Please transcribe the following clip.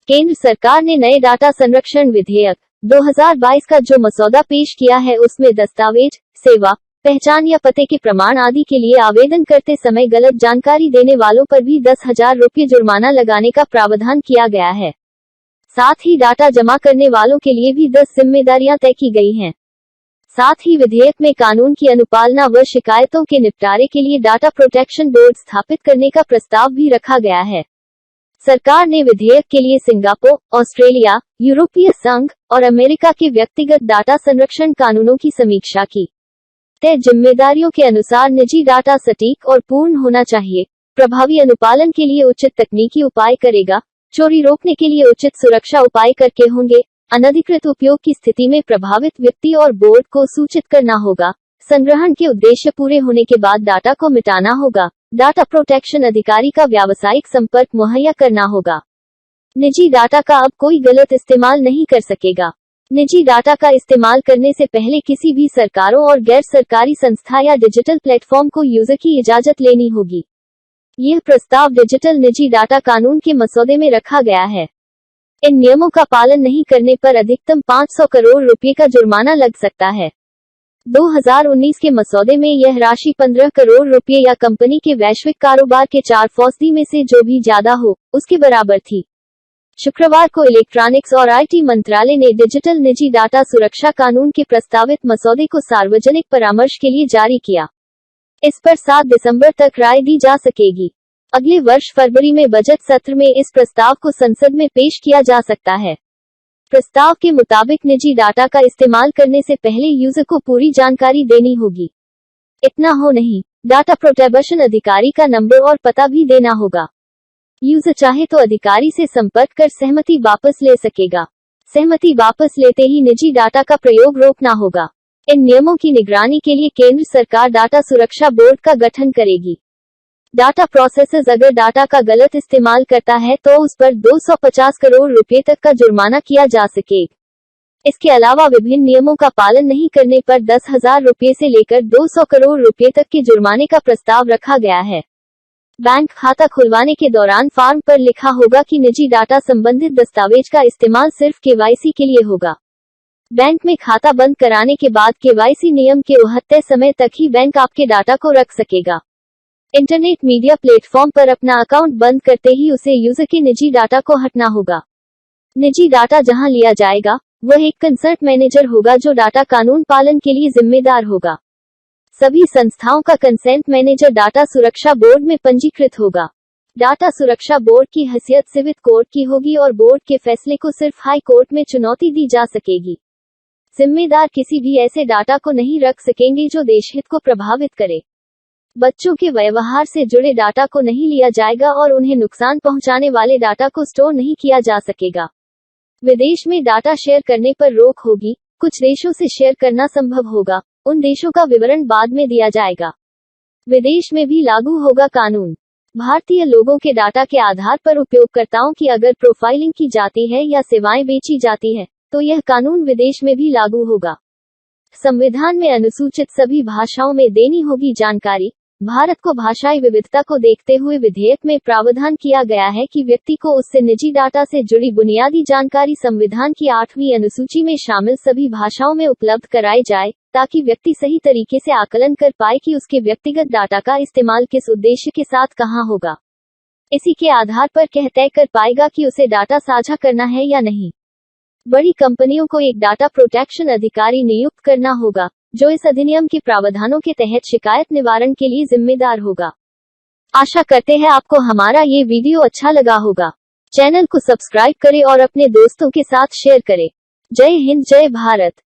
केंद्र सरकार ने नए डाटा संरक्षण विधेयक 2022 का जो मसौदा पेश किया है उसमें दस्तावेज, सेवा, पहचान या पते के प्रमाण आदि के लिए आवेदन करते समय गलत जानकारी देने वालों पर भी 10,000 रुपये जुर्माना लगाने का प्रावधान किया गया है। साथ ही डाटा जमा करने वालों के लिए भी 10 जिम्मेदारियां तय की गई हैं। साथ ही विधेयक में कानून की अनुपालना व शिकायतों के निपटारे के लिए डाटा प्रोटेक्शन बोर्ड स्थापित करने का प्रस्ताव भी रखा गया है। सरकार ने विधेयक के लिए सिंगापुर, ऑस्ट्रेलिया, यूरोपीय संघ और अमेरिका के व्यक्तिगत डाटा संरक्षण कानूनों की समीक्षा की। तय जिम्मेदारियों के अनुसार निजी डाटा सटीक और पूर्ण होना चाहिए, प्रभावी अनुपालन के लिए उचित तकनीकी उपाय करेगा, चोरी रोकने के लिए उचित सुरक्षा उपाय करके होंगे, अनधिकृत उपयोग की स्थिति में प्रभावित व्यक्ति और बोर्ड को सूचित करना होगा, संग्रहण के उद्देश्य पूरे होने के बाद डाटा को मिटाना होगा, डाटा प्रोटेक्शन अधिकारी का व्यावसायिक संपर्क मुहैया करना होगा। निजी डाटा का अब कोई गलत इस्तेमाल नहीं कर सकेगा। निजी डाटा का इस्तेमाल करने से पहले किसी भी सरकारों और गैर सरकारी संस्था या डिजिटल प्लेटफॉर्म को यूजर की इजाजत लेनी होगी। यह प्रस्ताव डिजिटल निजी डाटा कानून के मसौदे में रखा गया है। इन नियमों का पालन नहीं करने पर अधिकतम 500 करोड़ रुपए का जुर्माना लग सकता है। 2019 के मसौदे में यह राशि 15 करोड़ रुपए या कंपनी के वैश्विक कारोबार के 4% में से जो भी ज्यादा हो, उसके बराबर थी। शुक्रवार को इलेक्ट्रॉनिक्स और आईटी मंत्रालय ने डिजिटल निजी डाटा सुरक्षा कानून के प्रस्तावित मसौदे को सार्वजनिक परामर्श के लिए जारी किया। इस पर 7 दिसंबर तक राय दी जा सकेगी। अगले वर्ष फरवरी में बजट सत्र में इस प्रस्ताव को संसद में पेश किया जा सकता है। प्रस्ताव के मुताबिक निजी डाटा का इस्तेमाल करने से पहले यूजर को पूरी जानकारी देनी होगी। इतना हो नहीं, डाटा प्रोटेक्शन अधिकारी का नंबर और पता भी देना होगा। यूजर चाहे तो अधिकारी से संपर्क कर सहमति वापस ले सकेगा। सहमति वापस लेते ही निजी डाटा का प्रयोग रोकना होगा। इन नियमों की निगरानी के लिए केंद्र सरकार डाटा सुरक्षा बोर्ड का गठन करेगी। डाटा प्रोसेसर्स अगर डाटा का गलत इस्तेमाल करता है तो उस पर 250 करोड़ रुपए तक का जुर्माना किया जा सकेगा। इसके अलावा विभिन्न नियमों का पालन नहीं करने पर 10,000 रुपए से लेकर 200 करोड़ रुपए तक के जुर्माने का प्रस्ताव रखा गया है। बैंक खाता खुलवाने के दौरान फॉर्म पर लिखा होगा कि निजी डाटा संबंधित दस्तावेज का इस्तेमाल सिर्फ केवाईसी के लिए होगा। बैंक में खाता बंद कराने के बाद केवाईसी नियम के उहत्ते समय तक ही बैंक आपके डाटा को रख सकेगा। इंटरनेट मीडिया प्लेटफॉर्म पर अपना अकाउंट बंद करते ही उसे यूजर के निजी डाटा को हटना होगा। निजी डाटा जहां लिया जाएगा, वह एक कंसर्ट मैनेजर होगा जो डाटा कानून पालन के लिए जिम्मेदार होगा। सभी संस्थाओं का कंसेंट मैनेजर डाटा सुरक्षा बोर्ड में पंजीकृत होगा। डाटा सुरक्षा बोर्ड की हैसियत सिविल कोर्ट की होगी और बोर्ड के फैसले को सिर्फ हाई कोर्ट में चुनौती दी जा सकेगी। जिम्मेदार किसी भी ऐसे डाटा को नहीं रख सकेंगे जो देशहित को प्रभावित करे। बच्चों के व्यवहार से जुड़े डाटा को नहीं लिया जाएगा और उन्हें नुकसान पहुंचाने वाले डाटा को स्टोर नहीं किया जा सकेगा। विदेश में डाटा शेयर करने पर रोक होगी। कुछ देशों से शेयर करना संभव होगा, उन देशों का विवरण बाद में दिया जाएगा। विदेश में भी लागू होगा कानून। भारतीय लोगों के डाटा के आधार पर उपयोगकर्ताओं की अगर प्रोफाइलिंग की जाती है या सेवाएं बेची जाती है, तो यह कानून विदेश में भी लागू होगा। संविधान में अनुसूचित सभी भाषाओं में देनी होगी जानकारी। भारत को भाषाई विविधता को देखते हुए विधेयक में प्रावधान किया गया है कि व्यक्ति को उससे निजी डाटा से जुड़ी बुनियादी जानकारी संविधान की 8वीं अनुसूची में शामिल सभी भाषाओं में उपलब्ध कराई जाए, ताकि व्यक्ति सही तरीके से आकलन कर पाए कि उसके व्यक्तिगत डाटा का इस्तेमाल किस उद्देश्य के साथ कहां होगा। इसी के आधार पर तय कर पाएगा कि उसे डाटा साझा करना है या नहीं। बड़ी कंपनियों को एक डाटा प्रोटेक्शन अधिकारी नियुक्त करना होगा, जो इस अधिनियम के प्रावधानों के तहत शिकायत निवारण के लिए जिम्मेदार होगा। आशा करते हैं आपको हमारा ये वीडियो अच्छा लगा होगा। चैनल को सब्सक्राइब करें और अपने दोस्तों के साथ शेयर करें। जय हिंद, जय भारत।